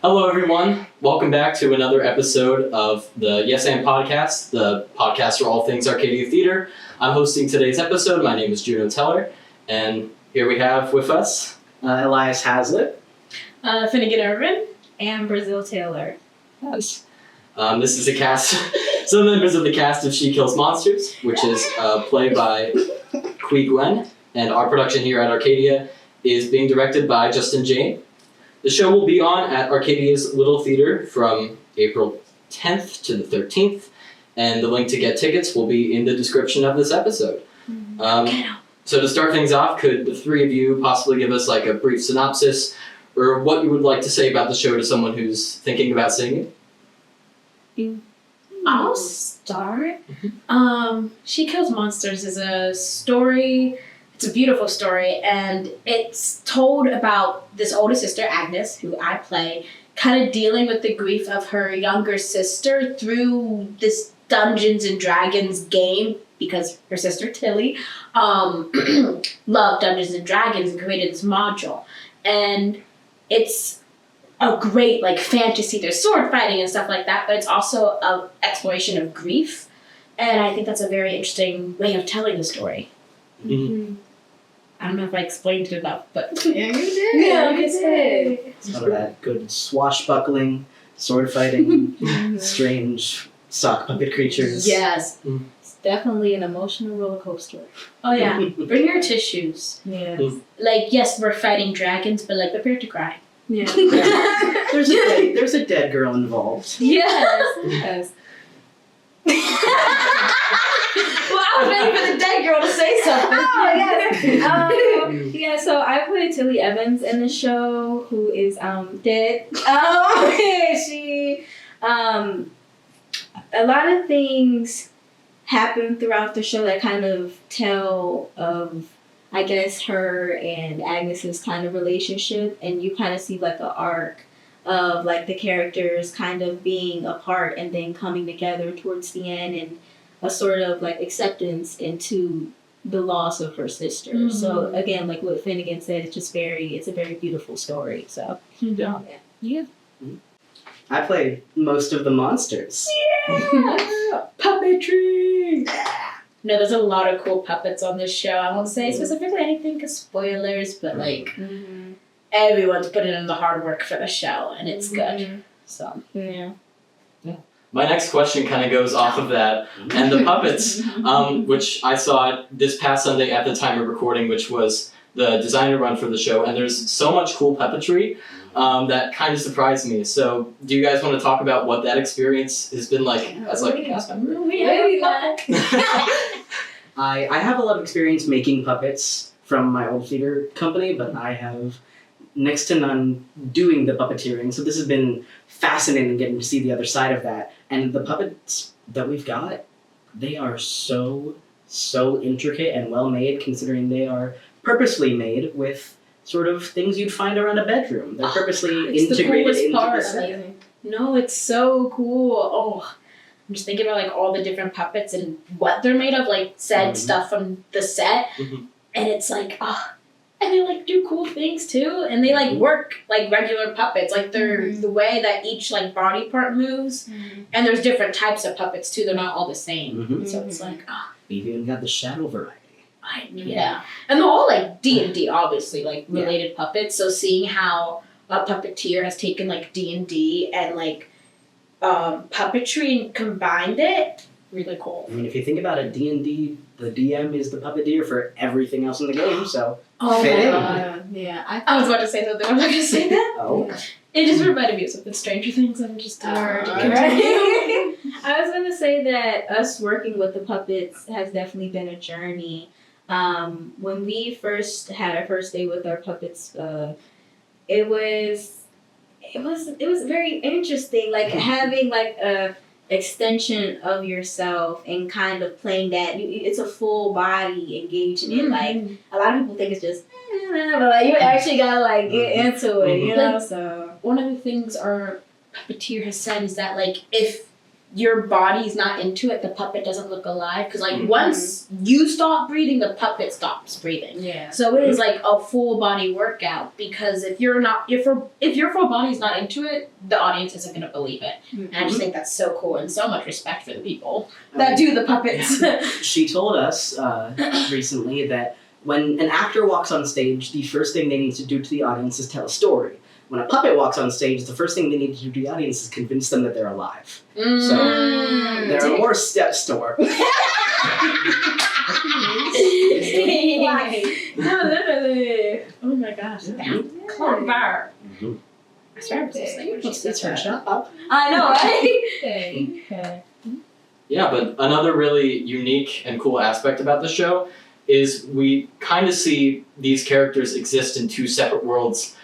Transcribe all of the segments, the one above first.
Hello, everyone. Welcome back to another episode of the Yes and Podcast, the podcast for all things Arcadia Theater. I'm hosting today's episode. My name is Juno Teller, and here we have with us Elias Haslett, Finnegan Irvin, and Brazil Taylor. Yes. This is a cast, some members of the cast of She Kills Monsters, which is a play by Qui Nguyen, and our production here at Arcadia is being directed by Justin Jane. The show will be on at Arcadia's Little Theater from April 10th to the 13th, and the link to get tickets will be in the description of this episode. So to start things off, could the three of you possibly give us like a brief synopsis or what you would like to say about the show to someone who's thinking about seeing it? I'll start. She Kills Monsters is a story. It's a beautiful story, and it's told about this older sister, Agnes, who I play, kind of dealing with the grief of her younger sister through this Dungeons and Dragons game, because her sister, Tilly, loved Dungeons and Dragons and created this module. And it's a great, like, fantasy. There's sword fighting and stuff like that, but it's also an exploration of grief. And I think that's a very interesting way of telling the story. Mm-hmm. I don't know if I explained it enough, but... Yeah, you did. Yeah, you did. some of that good swashbuckling, sword fighting, strange sock puppet creatures. Yes. It's definitely an emotional roller coaster. Oh, yeah. Bring your tissues. Yeah. Like, yes, we're fighting dragons, but, like, prepare to cry. Yeah. There's a dead girl involved. Yes. Well, I was waiting for the dead girl to say something. Oh, yes. So I play Tilly Evans in the show, who is dead. She a lot of things happen throughout the show that kind of tell of, I guess, her and Agnes's kind of relationship, and you kind of see like an arc of like the characters kind of being apart and then coming together towards the end, and a sort of like acceptance into the loss of her sister. Mm-hmm. So again, like what Finnegan said, it's a very beautiful story. So Yeah. I play most of the monsters. Yeah. Puppetry. No, there's a lot of cool puppets on this show. I won't say specifically anything because spoilers, but like everyone's putting in the hard work for the show, and it's good. So yeah. My next question kind of goes off of that, and the puppets, which I saw this past Sunday at the time of recording, which was the designer run for the show, and there's so much cool puppetry that kind of surprised me. So do you guys want to talk about what that experience has been like as like a cast member? I have a lot of experience making puppets from my old theater company, but I have next to none doing the puppeteering. So this has been fascinating getting to see the other side of that. And the puppets that we've got, they are so intricate and well made, considering they are purposely made with sort of things you'd find around a bedroom. They're purposely integrated into the set. No, it's so cool. Oh, I'm just thinking about like all the different puppets and what they're made of, like said stuff from the set, and it's like, and they like do cool things too, and they like work like regular puppets, like they're the way that each like body part moves, and there's different types of puppets too. They're not all the same, so it's like, We've even got the shadow variety. yeah, and they're all like D&D, obviously, like related puppets. So seeing how a puppeteer has taken like D&D and like puppetry and combined it, really cool. I mean, if you think about it, D&D, the DM is the puppeteer for everything else in the game, so Oh fit my in. god. Yeah. I was about to say something. I'm not going to say that. Oh. It just reminded me of something Stranger Things. I'm just tired. I was going to say that us working with the puppets has definitely been a journey. When we first had our first day with our puppets, it was very interesting, like having like a extension of yourself and kind of playing that. It's a full body engagement. Like a lot of people think it's just, but like you actually gotta like get into it, you know. Like, so one of the things our puppeteer has said is that like if your body's not into it, the puppet doesn't look alive. Because like once you stop breathing, the puppet stops breathing. Yeah. So it is like a full body workout, because if your full body's not into it, the audience isn't gonna believe it. And I just think that's so cool, and so much respect for the people that do the puppets. She told us recently that when an actor walks on stage, the first thing they need to do to the audience is tell a story. When a puppet walks on stage, the first thing they need to do to the audience is convince them that they're alive. So there are more steps to work. No, literally. Oh my gosh. Clever. I swear I'm just like, It's her job. I know, right? Okay. Yeah, but another really unique and cool aspect about the show is we kind of see these characters exist in two separate worlds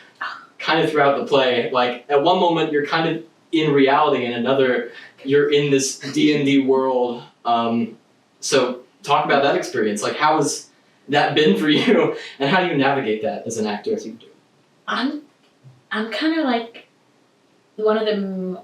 kind of throughout the play. Like, at one moment, you're kind of in reality, and another, you're in this D&D world. So talk about that experience. Like, how has that been for you, and how do you navigate that as an actor? I'm kind of like one of the,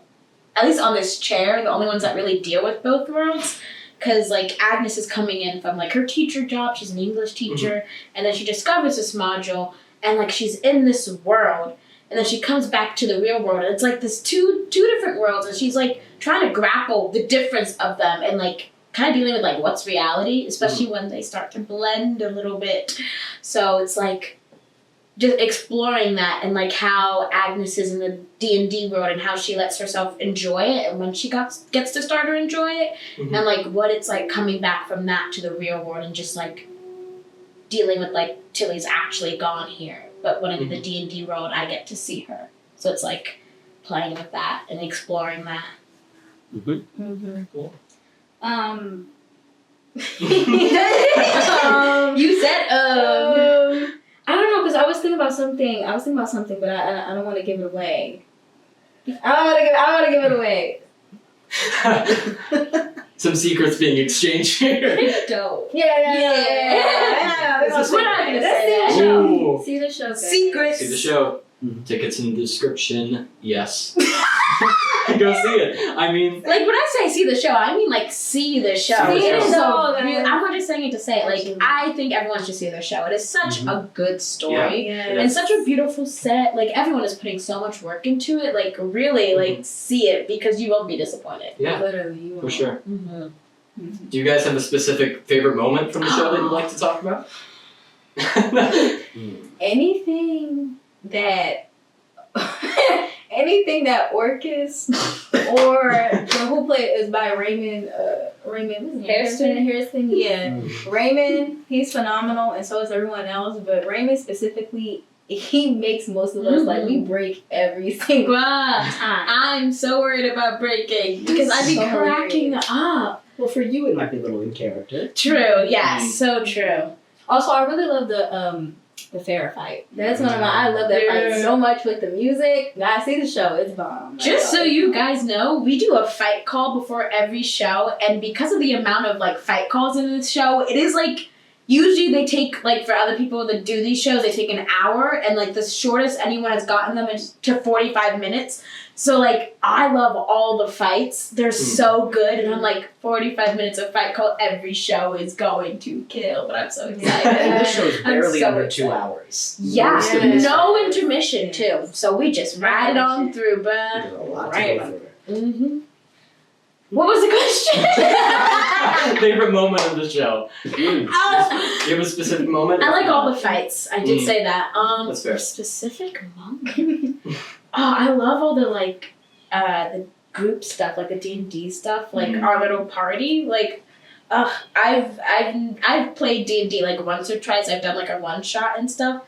at least on this chair, the only ones that really deal with both worlds. Because, like, Agnes is coming in from, like, her teacher job. She's an English teacher. And then she discovers this module. And, like, she's in this world. And then she comes back to the real world. And it's, like, this two different worlds. And she's, like, trying to grapple the difference of them. And, like, kind of dealing with, like, what's reality. Especially when they start to blend a little bit. So it's, like, just exploring that, and like how Agnes is in the D&D world, and how she lets herself enjoy it, and when she gets to start to enjoy it, and like what it's like coming back from that to the real world, and just like dealing with like Tilly's actually gone here, but when I'm in the D&D world, I get to see her. So it's like playing with that and exploring that. Cool. You said I don't know, because I was thinking about something, but I don't want to give it away. I don't want to give it away. Some secrets being exchanged here. dope. Yeah. We're not gonna say Let's that. Ooh. see the show. Guys. Secrets. See the show. Tickets in the description. Yes. Go see it. I mean, Like, when I say see the show, I mean, like, see the show. See the It is show. so Guys. I'm not just saying it to say it. Like, I think everyone should see the show. It is such a good story. Yeah. And such a beautiful set. Like, everyone is putting so much work into it. Like, really, like, see it, because you won't be disappointed. yeah, Literally, you for are. sure. Mm-hmm. Do you guys have a specific favorite moment from the show that you'd like to talk about? Anything that Orcus or who played is by Raymond Harrison. Yeah. Raymond, he's phenomenal, and so is everyone else, but Raymond specifically, he makes most of us like we break every single time. I'm so worried about breaking, because I'd be So cracking up. Well, for you, it might be a little in character. True, yes, so true. Also, I really love the fair fight. That's one of my. I love that fight Yeah. so much with the music. Guys, see the show. It's bomb. Just so you guys know, we do a fight call before every show, and because of the amount of like fight calls in this show, it is like usually they take, like, for other people that do these shows, they take an hour, and like the shortest anyone has gotten them is to 45 minutes. So like I love all the fights. They're so good, and I'm like 45 minutes of fight call every show is going to kill, but I'm so excited. This show's I'm barely so under excited. 2 hours. Yeah, Most of this no stuff. intermission too. So we just ride it on through, but There's a lot to Right. go through. What was the question? Favorite moment of the show. Do you have a specific moment? I like all the fights. I did say that. That's fair. Specific moment. I love all the like the group stuff, like the D&D stuff, like our little party. Like, I've played D&D like once or twice. I've done like a one shot and stuff.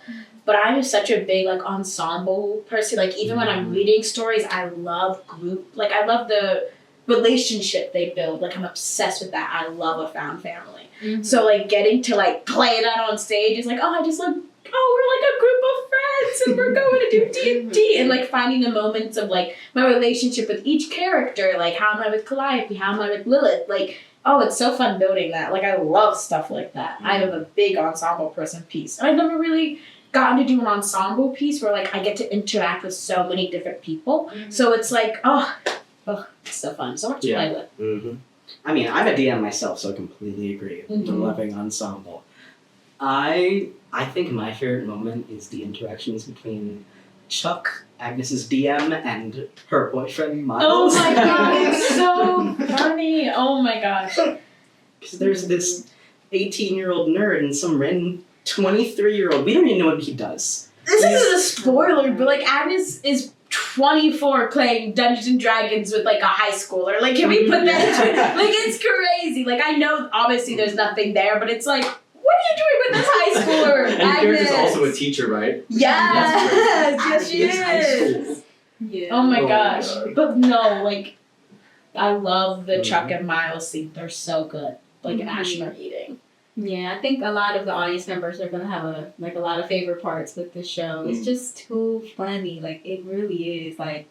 But I'm such a big like ensemble person. Like even when I'm reading stories, I love group. Like I love the relationship they build. Like I'm obsessed with that. I love a found family. So like getting to like play that on stage is like, we're like a group of friends and we're going to do D&D, and like finding the moments of like my relationship with each character. Like how am I with Calliope? How am I with Lilith? Like, it's so fun building that. Like I love stuff like that. I am a big ensemble person piece. I've never really gotten to do an ensemble piece where like I get to interact with so many different people. So it's like, it's so fun. So much to Yeah. play with. Mm-hmm. I mean, I'm a DM myself, so I completely agree. Mhm. The loving ensemble. I think my favorite moment is the interactions between Chuck, Agnes's DM, and her boyfriend Miles. Oh my god, it's so funny. Oh my gosh. Because there's this 18-year-old nerd and some random 23-year-old. We don't even know what he does. This isn't a spoiler, but like Agnes is 24 playing Dungeons and Dragons with like a high schooler. Like, can we put that into like it's crazy. Like, I know obviously there's nothing there, but it's like, what are you doing with this high schooler? And Agnes? Garrett is also a teacher, right? Yes, yes, she It's high is. school. Yeah. Oh my Oh my gosh. God. But no, like, I love the Mhm. Chuck and Miles scene. They're so good. Like an Mhm. Ashmore eating. Yeah, I think a lot of the audience members are gonna have a lot of favorite parts with this show. It's just too funny. Like it really is. Like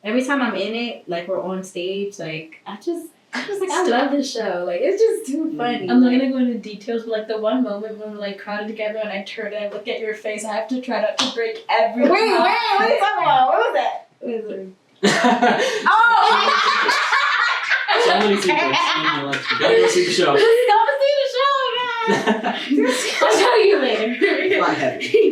every time I'm in it, like we're on stage, like I just like I love this show. Like it's just too funny. I'm not Like, gonna go into details, but like the one moment when we're like crowded together and I turn and I look at your face, I have to try not to break every wait, what are you talking about? What was that? Oh! So many secrets. You gotta go see the show. Go see the show, guys! I'll tell you later. Not heavy.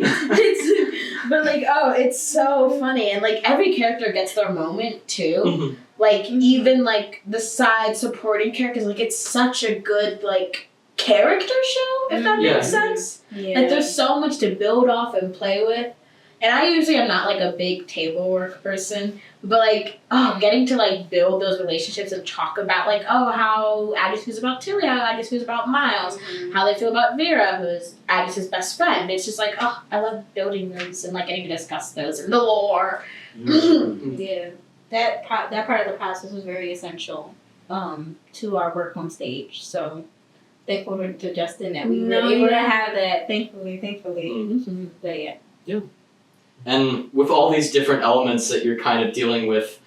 But like, oh, it's so funny, and like every character gets their moment too. Mhm. Like even like the side supporting characters, like it's such a good like character show, if that Yeah. makes sense. Yeah. Like there's so much to build off and play with. And I usually am not like a big table work person, but like, getting to like build those relationships and talk about like, how Agnes feels about Tilly, how Agnes feels about Miles, how they feel about Vera, who's Agnes's best friend. It's just like, I love building those and like getting to discuss those and the lore. Yeah, that part of the process was very essential to our work on stage. So thankful to Justin that we were able to have that. Thankfully. Mm-hmm. But yeah. And with all these different elements that you're kind of dealing with,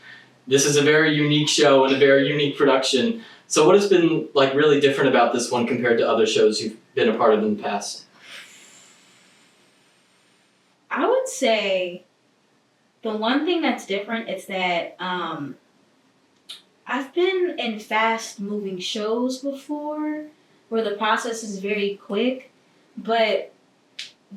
this is a very unique show and a very unique production. So what has been like really different about this one compared to other shows you've been a part of in the past? I would say the one thing that's different is that I've been in fast moving shows before where the process is very quick, but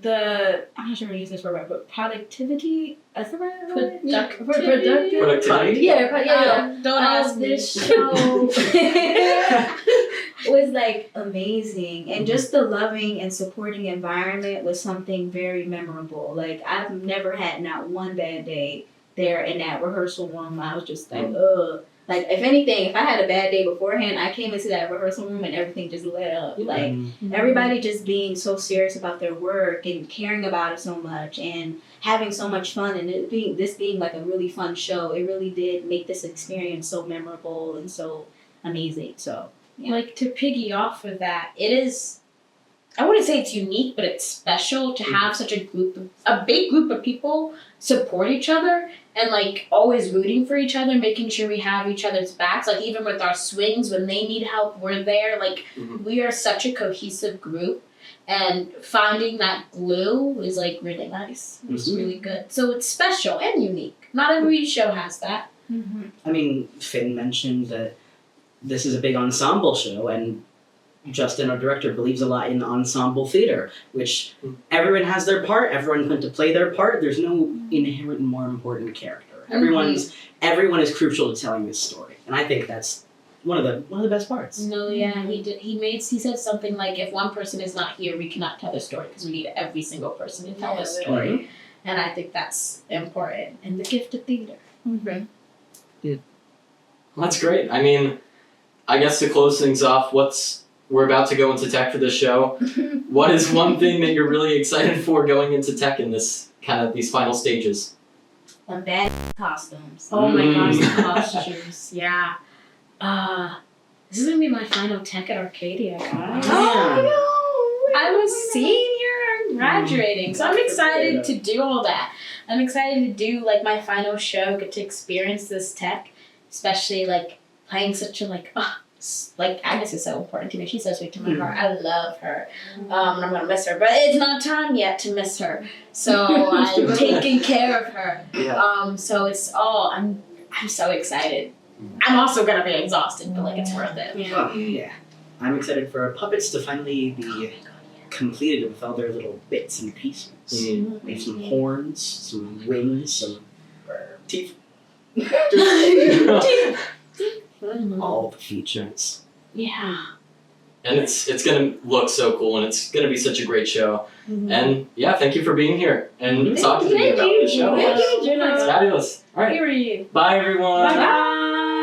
I'm not sure how to use this word, but productivity, is the right word? Productive. Productivity? Yeah. Don't ask me. This show was like amazing, and just the loving and supporting environment was something very memorable. Like I've never had not one bad day there in that rehearsal room. I was just like, ugh. Like if anything, if I had a bad day beforehand, I came into that rehearsal room and everything just lit up. Like everybody just being so serious about their work and caring about it so much and having so much fun, and this being like a really fun show. It really did make this experience so memorable and so amazing. So yeah. Like to piggy off of that, it is, I wouldn't say it's unique, but it's special to have such a big group of people support each other and like always rooting for each other, making sure we have each other's backs. Like even with our swings, when they need help, we're there. Like we are such a cohesive group, and finding that glue is like really nice. It's really good. So it's special and unique. Not every show has that. I mean, Finn mentioned that this is a big ensemble show, and Justin, our director, believes a lot in ensemble theater, which everyone has their part, everyone's meant to play their part. There's no inherent more important character. Everyone is crucial to telling this story, and I think that's one of the best parts. No, yeah, he did. He said something like, if one person is not here, we cannot tell the story because we need every single person to tell the story. And I think that's important. And the gift of theater. That's great. I mean, I guess to close things off, we're about to go into tech for this show. What is one thing that you're really excited for going into tech in this kind of these final stages? The bad costumes. Oh my gosh, the costumes. Yeah. This is gonna be my final tech at Arcadia, guys. Oh no! I'm a senior. I'm graduating, so I'm excited to do all that. I'm excited to do like my final show, get to experience this tech, especially like playing such a like Agnes is so important to me. She's so sweet to my heart. I love her. And I'm gonna miss her, but it's not time yet to miss her. So I'm taking care of her. Yeah. So it's all I'm so excited I'm also gonna be exhausted, but like it's worth it. Oh, yeah. I'm excited for our puppets to finally be completed with all their little bits and pieces. We have some horns, some wings, some teeth. All the features. Yeah. And it's gonna look so cool, and it's gonna be such a great show. And yeah, thank you for being here and talking to me about the show. Thank you, Juno. It's fabulous. All right, Period. bye everyone. Bye.